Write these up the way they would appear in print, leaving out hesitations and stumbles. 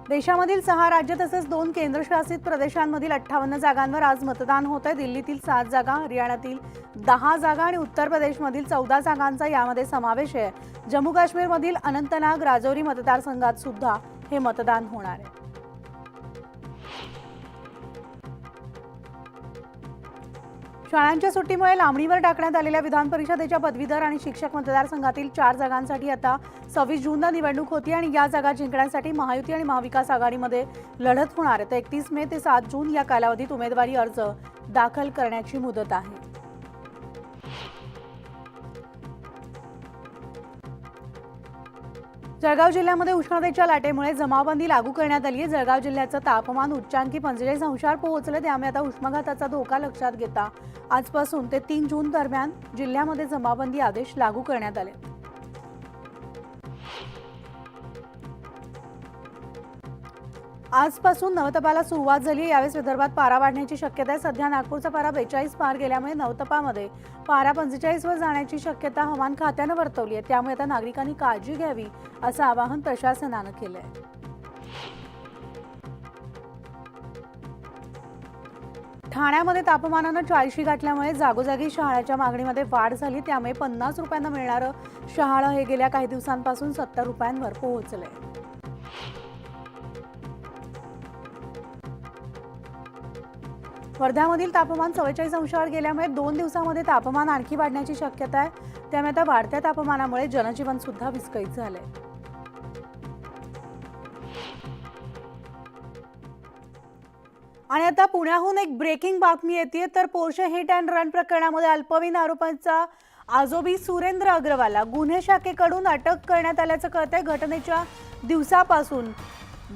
देशामधील 6 राज्य तसेच 2 केंद्रशासित प्रदेशांमधील 58 जागांवर आज मतदान होत आहे। दिल्लीतील 7 जागा, हरियाणातील 10 जागा आणि उत्तर प्रदेशमधील 14 जागांचा यामध्ये समावेश आहे। जम्मू काश्मीरमधील अनंतनाग राजौरी मतदारसंघात सुद्धा हे मतदान होणार आहे। शाळांच्या सुट्टीमुळे लांबणीवर टाकण्यात आलेल्या विधान परिषदेच्या पदवीधर आणि शिक्षक मतदारसंघातील 4 जागांसाठी आता 26 जूनला निवडणूक होती आणि या जागा जिंकण्यासाठी महायुती आणि महाविकास आघाडीमध्ये लढत होणार आहे। तर 31 मे ते 7 जून या कालावधीत उमेदवारी अर्ज दाखल करण्याची मुदत आहे। जळगाव जिल्ह्यामध्ये उष्णतेच्या लाटेमुळे जमावबंदी लागू करण्यात आली आहे। जळगाव जिल्ह्याचं तापमान उच्चांकी 45 अंशावर पोहोचले, त्यामुळे आता उष्माघाताचा धोका लक्षात घेता आजपासून ते 3 जून दरम्यान जिल्ह्यामध्ये जमावबंदी आदेश लागू करण्यात आले। आजपासून नवतपाला सुरुवात झाली आहे। यावेळी विदर्भात पारा वाढण्याची शक्यता आहे। सध्या नागपूरचा पारा 42 पार गेल्यामुळे नवतपामध्ये पारा 45 वर जाण्याची शक्यता हवामान खात्याने वर्तवली आहे। त्यामुळे आता नागरिकांनी काळजी घ्यावी असं आवाहन प्रशासनाने केलं आहे। ठाण्यामध्ये तापमानाने 40 गाठल्यामुळे जागोजागी शहाळ्याच्या मागणीमध्ये वाढ झाली। त्यामुळे 50 रुपयांना मिळणारं शहाळं हे गेल्या काही दिवसांपासून 70 रुपयांवर पोहोचलंय। वर्ध्यामधील तापमान 44 अंशावर गेल्यामुळे 2 दिवसांमध्ये तापमान आणखी वाढण्याची शक्यता आहे। त्यामुळे आता वाढत्या तापमानामुळे जनजीवन सुद्धा विस्कळीत झालंय। आणि आता पुण्याहून एक ब्रेकिंग बातमी येते। तर पोर्शे हिट अँड रन प्रकरणामध्ये अल्पवयीन आरोपींचा आजोबी सुरेंद्र अग्रवालला गुन्हे शाखेकडून अटक करण्यात आल्याचं कळतंय। घटनेच्या दिवसापासून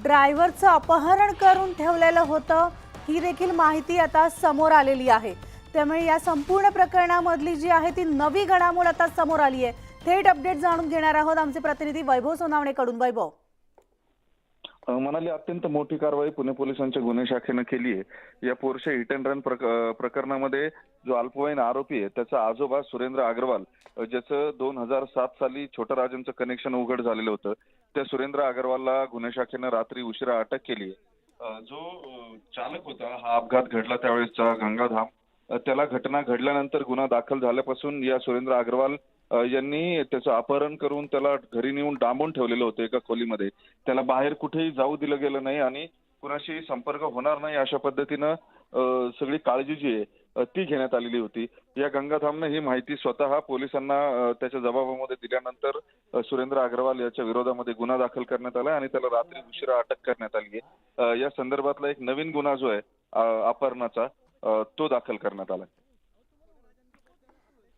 ड्रायव्हरचं अपहरण करून ठेवलेलं होतं, ही देखील माहिती आता समोर आलेली आहे। त्यामुळे या संपूर्ण प्रकरणामधली जी आहे ती नवी घडामोड आता समोर आली आहे। थेट अपडेट जाणून घेणार आहोत आमचे प्रतिनिधी वैभव सोनावणेकडून। वैभव, मनाली, अत्यंत मोठी कारवाई पुणे पोलिसांच्या गुन्हे शाखेने केली आहे। या पोर्शे हिट अँड रन प्रकरणामध्ये जो अल्पवयीन आरोपी आहे त्याचा आजोबा सुरेंद्र अग्रवाल, ज्याचं 2007 साली छोटा राजांचं कनेक्शन उघड झालेलं होतं, त्या सुरेंद्र अग्रवालला गुन्हे शाखेने रात्री उशिरा अटक केली आहे। जो चालक होता, हा अपघात घडला त्यावेळेसचा गंगाधाम, त्याला घटना घडल्यानंतर गुन्हा दाखल झाल्यापासून या सुरेंद्र अग्रवाल यांनी त्याचं अपहरण करून त्याला घरी नेऊन डांबून ठेवलेलं होतं एका खोलीमध्ये। त्याला बाहेर कुठेही जाऊ दिलं गेलं नाही आणि कुणाशी संपर्क होणार नाही अशा पद्धतीनं सगळी काळजी जी आहे ती घेण्यात आलेली होती। या गंगाधामने ही माहिती स्वतः पोलिसांना त्याच्या जबाबामध्ये दिल्यानंतर सुरेंद्र अग्रवाल याच्या विरोधामध्ये गुन्हा दाखल करण्यात आला आणि त्याला रात्री उशिरा अटक करण्यात आली आहे। या संदर्भातला एक नवीन गुन्हा जो आहे अपहरणाचा, तो दाखल करण्यात आला।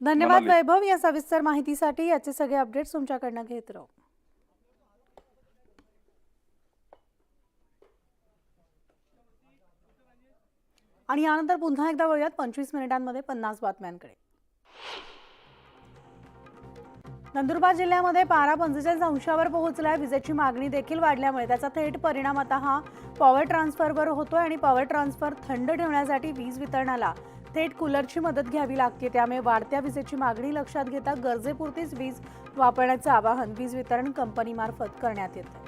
धन्यवाद वैभव, या सविस्तर माहितीसाठी। याचे सगळे अपडेट्स तुमच्याकडनं घेत राहू। आणि यानंतर पुन्हा एकदा वळूयात 25 मिनिटांमध्ये 50 बातम्यांकडे। नंदुरबार जिल्ह्यामध्ये पारा 45 अंशावर पोहोचलाय। विजेची मागणी देखील वाढल्यामुळे त्याचा थेट परिणाम आता हा पॉवर ट्रान्सफरवर होतोय आणि पॉवर ट्रान्सफर थंड ठेवण्यासाठी वीज वितरणाला थेट कूलरची मदत घ्यावी लागते। त्यामुळे वाढत्या विजेची मागणी लक्षात घेता गरजेपुरतीच वीज वापरण्याचं आवाहन वीज वितरण कंपनीमार्फत करण्यात येते।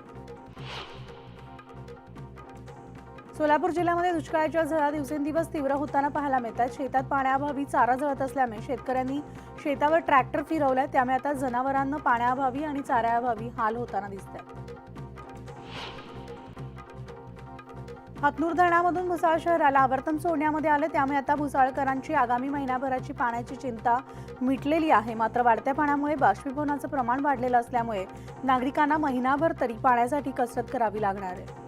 सोलापूर जिल्ह्यामध्ये दुष्काळाच्या झळा दिवसेंदिवस तीव्र होताना पाहायला मिळतात। शेतात पाण्याअभावी चारा जळत असल्यामुळे शेतकऱ्यांनी शेतावर ट्रॅक्टर फिरवलाय। त्यामुळे आता जनावरांना पाण्याअभावी आणि चाऱ्याअभावी हाल होताना दिसतात। हातनूर धरणामधून भुसावळ शहराला आवर्तन सोडण्यामध्ये आले, त्यामुळे आता भुसावळकरांची आगामी महिनाभराची पाण्याची चिंता मिटलेली आहे। मात्र वाढत्या पाण्यामुळे बाष्पीभवनाचं प्रमाण वाढलेलं असल्यामुळे नागरिकांना महिनाभर तरी पाण्यासाठी कसरत करावी लागणार आहे।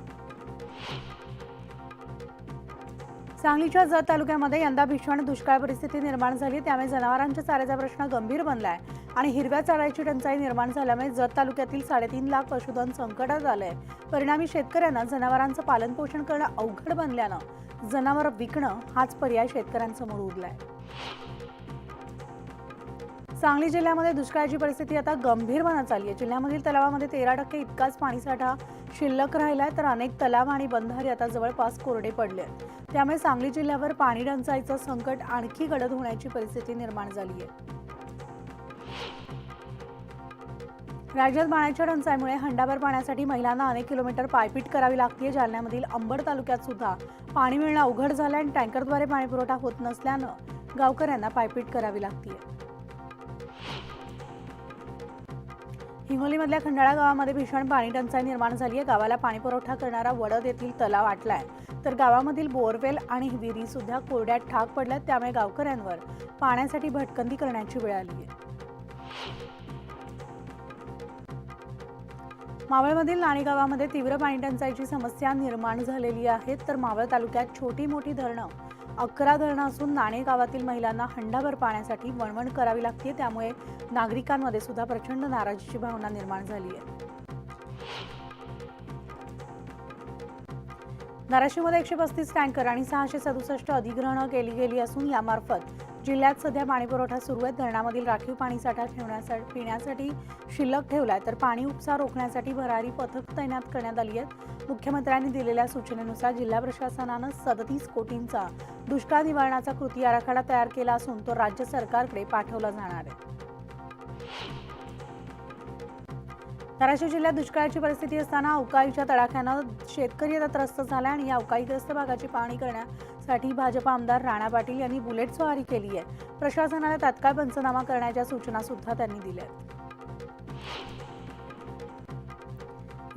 सांगलीच्या जत तालुक्यामध्ये यंदा भीषण दुष्काळ परिस्थिती निर्माण झाली, त्यामुळे जनावरांच्या चाऱ्याचा प्रश्न गंभीर बनलाय आणि हिरव्या चाऱ्याची टंचाई निर्माण झाल्यामुळे जत तालुक्यातील 3.5 लाख पशुधन संकटात आलंय। परिणामी शेतकऱ्यांना जनावरांचं पालनपोषण करणं अवघड बनल्यानं जनावर विकणं हाच पर्याय शेतकऱ्यांसमोर उरलाय। सांगली जिल्ह्यामध्ये दुष्काळाची परिस्थिती आता गंभीर बनत चालली आहे। जिल्ह्यामधील तलावामध्ये 13% इतकाच पाणीसाठा शिल्लक राहिलाय, तर अनेक तलाव आणि बंधारे आता जवळपास कोरडे पडले आहेत। त्यामुळे सांगली जिल्ह्यावर पाणी टंचाईचं संकट आणखी गडद होण्याची परिस्थिती निर्माण झाली आहे। राज्यात पाण्याच्या टंचाईमुळे हंडाभर पाण्यासाठी महिलांना अनेक किलोमीटर पायपीट करावी लागते। जालन्यामधील अंबड तालुक्यात सुद्धा पाणी मिळणं अवघड झालं आणि टँकरद्वारे पाणी पुरवठा होत नसल्यानं गावकऱ्यांना पायपीट करावी लागते। हिंगोलीमधल्या खंडाळा गावामध्ये भीषण पाणी टंचाई निर्माण झाली आहे। गावाला पाणी पुरवठा करणारा वडद येथील तलाव आटलाय, तर गावामधील बोरवेल आणि विहिरी सुद्धा कोरड्यात ठाक पडल्यात। त्यामुळे गावकऱ्यांवर पाण्यासाठी भटकंती करण्याची वेळ आली आहे। मावळमधील नाणी गावामध्ये तीव्र पाणी टंचाईची समस्या निर्माण झालेली आहे, तर मावळ तालुक्यात छोटी मोठी धरणं 11 धरणं असून नाणे गावातील महिलांना हंडाभर पाण्यासाठी वणवण करावी लागते। त्यामुळे नागरिकांमध्ये सुद्धा प्रचंड नाराजीची भावना निर्माण झाली आहे। धाराशिवमध्ये 135 टँकर आणि 667 अधिग्रहणं केली गेली असून यामार्फत जिल्ह्यात सध्या पाणीपुरवठा सुरू आहे। धरणामधील राखीव पाणीसाठा पिण्यासाठी शिल्लक ठेवलाय, तर पाणी उपसा रोखण्यासाठी भरारी पथक तैनात करण्यात आली आहेत। मुख्यमंत्र्यांनी दिलेल्या सूचनेनुसार जिल्हा प्रशासनानं 37 कोटींचा दुष्काळ निवारणाचा कृती आराखडा तयार केला असून तो राज्य सरकारकडे पाठवला जाणार आहे। धाराशिव जिल्ह्यात दुष्काळाची परिस्थिती असताना अवकाळीच्या तडाख्यानं शेतकरी आता त्रस्त झाला आणि या अवकाळीग्रस्त भागाची पाहणी करण्यासाठी भाजप आमदार राणा पाटील यांनी बुलेट स्वारी केली आहे। प्रशासनाला तात्काळ पंचनामा करण्याच्या सूचना सुद्धा त्यांनी दिल्या आहेत।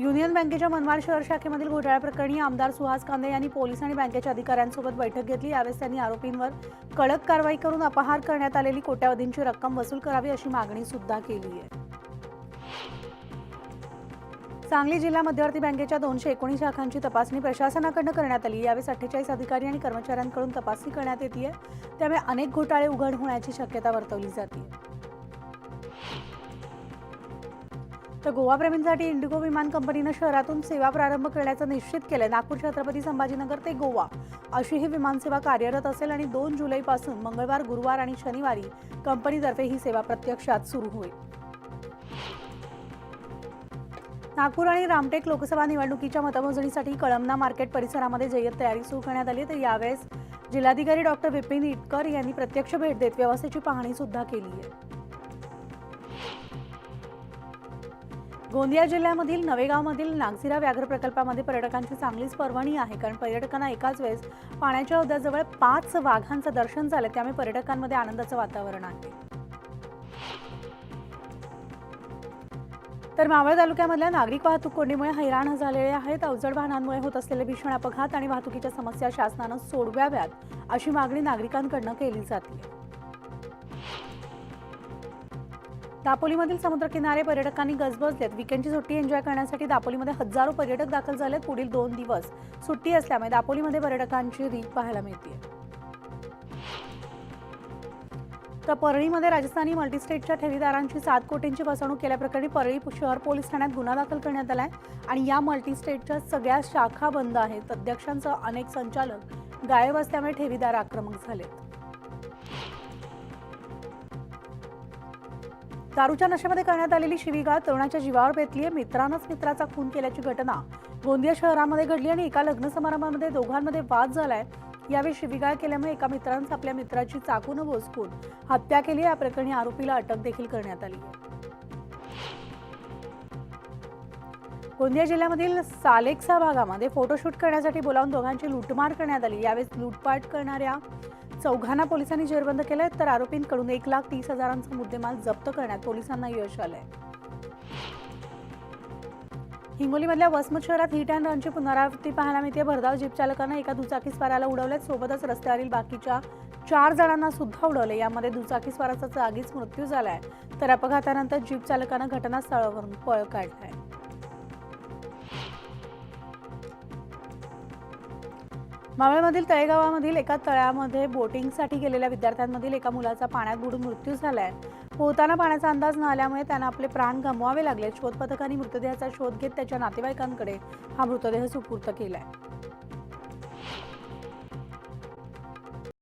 युनियन बँकेच्या मनमाड शहर शाखेमधील घोटाळा प्रकरणी आमदार सुहास कांदे यांनी पोलीस आणि बँकेच्या अधिकाऱ्यांसोबत बैठक घेतली। यावेळी त्यांनी आरोपींवर कडक कारवाई करून अपहार करण्यात आलेली कोट्यवधींची रक्कम वसूल करावी अशी मागणी सुद्धा केली आहे। सांगली जिल्हा मध्यवर्ती बँकेच्या 219 शाखांची तपासणी प्रशासनाकडून करण्यात आली। यावेळी 48 अधिकारी आणि कर्मचाऱ्यांकडून तपासणी करण्यात येते, त्यामुळे अनेक घोटाळे उघड होण्याची शक्यता वर्तवली जाते। तर गोवाप्रेमींसाठी इंडिगो विमान कंपनीनं शहरातून सेवा प्रारंभ करण्याचं निश्चित केलंय। नागपूर छत्रपती संभाजीनगर ते गोवा अशी ही विमानसेवा कार्यरत असेल आणि 2 जुलैपासून मंगळवार, गुरुवार आणि शनिवारी कंपनीतर्फे ही सेवा प्रत्यक्षात सुरू होईल। नागपूर आणि रामटेक लोकसभा निवडणुकीच्या मतमोजणीसाठी कळमना मार्केट परिसरामध्ये जय्यत तयारी सुरू करण्यात आली। तर यावेळेस जिल्हाधिकारी डॉक्टर विपिन इटकर यांनी प्रत्यक्ष भेट देत व्यवस्थेची पाहणी सुद्धा केली आहे। गोंदिया जिल्ह्यामधील नवेगावमधील नागझिरा व्याघ्र प्रकल्पामध्ये पर्यटकांची चांगलीच पर्वणी आहे, कारण पर्यटकांना एकाच वेळेस पाण्याच्या हौदाजवळ 5 वाघांचं दर्शन झालं, त्यामुळे पर्यटकांमध्ये आनंदाचं वातावरण आहे। तर मावळ तालुक्यामधल्या नागरिक वाहतूक कोंडीमुळे हैराण झालेले आहेत। अवजड वाहनांमुळे होत असलेले भीषण अपघात आणि वाहतुकीच्या समस्या शासनानं सोडवाव्यात अशी मागणी नागरिकांकडून केली जाते। दापोलीमधील समुद्रकिनारे पर्यटकांनी गजबजलेत। वीकेंडची सुट्टी एन्जॉय करण्यासाठी दापोलीमध्ये हजारो पर्यटक दाखल झालेत। पुढील 2 दिवस सुट्टी असल्यामुळे दापोलीमध्ये पर्यटकांची रीत पाहायला मिळते। तर परळीमध्ये राजस्थानी मल्टीस्टेटच्या ठेवीदारांची 7 कोटींची फसवणूक केल्याप्रकरणी परळी शहर पोलीस ठाण्यात गुन्हा दाखल करण्यात आलाय आणि या मल्टीस्टेटच्या सगळ्या शाखा बंद आहेत। अध्यक्षांसह अनेक संचालक गायब असल्यामुळे ठेवीदार आक्रमक झालेत। दारूच्या नशेमध्ये करण्यात आलेली शिवीगाळ तरुणाच्या जीवावर बेतली आहे। मित्रानंच मित्राचा खून केल्याची घटना गोंदिया शहरामध्ये घडली आणि एका लग्न समारंभामध्ये दोघांमध्ये वाद झालाय। यावेळी शिवीगाळ केल्यामुळे एका मित्रानं आपल्या मित्राची चाकूने भोसकून हत्या केली। या प्रकरणी आरोपीला अटक देखील करण्यात आली आहे। गोंदिया जिल्ह्यामधील सालेक्सा भागामध्ये फोटोशूट करण्यासाठी बोलावून दोघांची लूटमार करण्यात आली। यावेळी लूटपाट करणाऱ्या 4 पोलिसांनी जेरबंद केले, तर आरोपींकडून 1,30,000चा मुद्देमाल जप्त करण्यात पोलिसांना यश आलंय। हिंगोलीमधल्या वसमत शहरात हिट अँड रनची पुनरावृत्ती पाहायला मिळते। भरधाव जीप चालकानं एका दुचाकीस्वाराला उडवले, सोबतच रस्त्यावरील बाकीच्या 4 जणांना सुद्धा उडवले। यामध्ये दुचाकीस्वाराचा जागीच मृत्यू झालाय, तर अपघातानंतर जीप चालकानं घटनास्थळावरून पळ काढलाय। मावळमधील तळेगावामधील एका तळ्यामध्ये बोटिंगसाठी गेलेल्या विद्यार्थ्यांमधील एका मुलाचा पाण्यात बुडून मृत्यू झालाय। पोहताना पाण्याचा अंदाज न आल्यामुळे त्यानं आपले प्राण गमवावे लागले। शोध पथकाने मृतदेहाचा शोध घेत त्याच्या नातेवाईकांकडे हा मृतदेह सुपूर्द केलाय।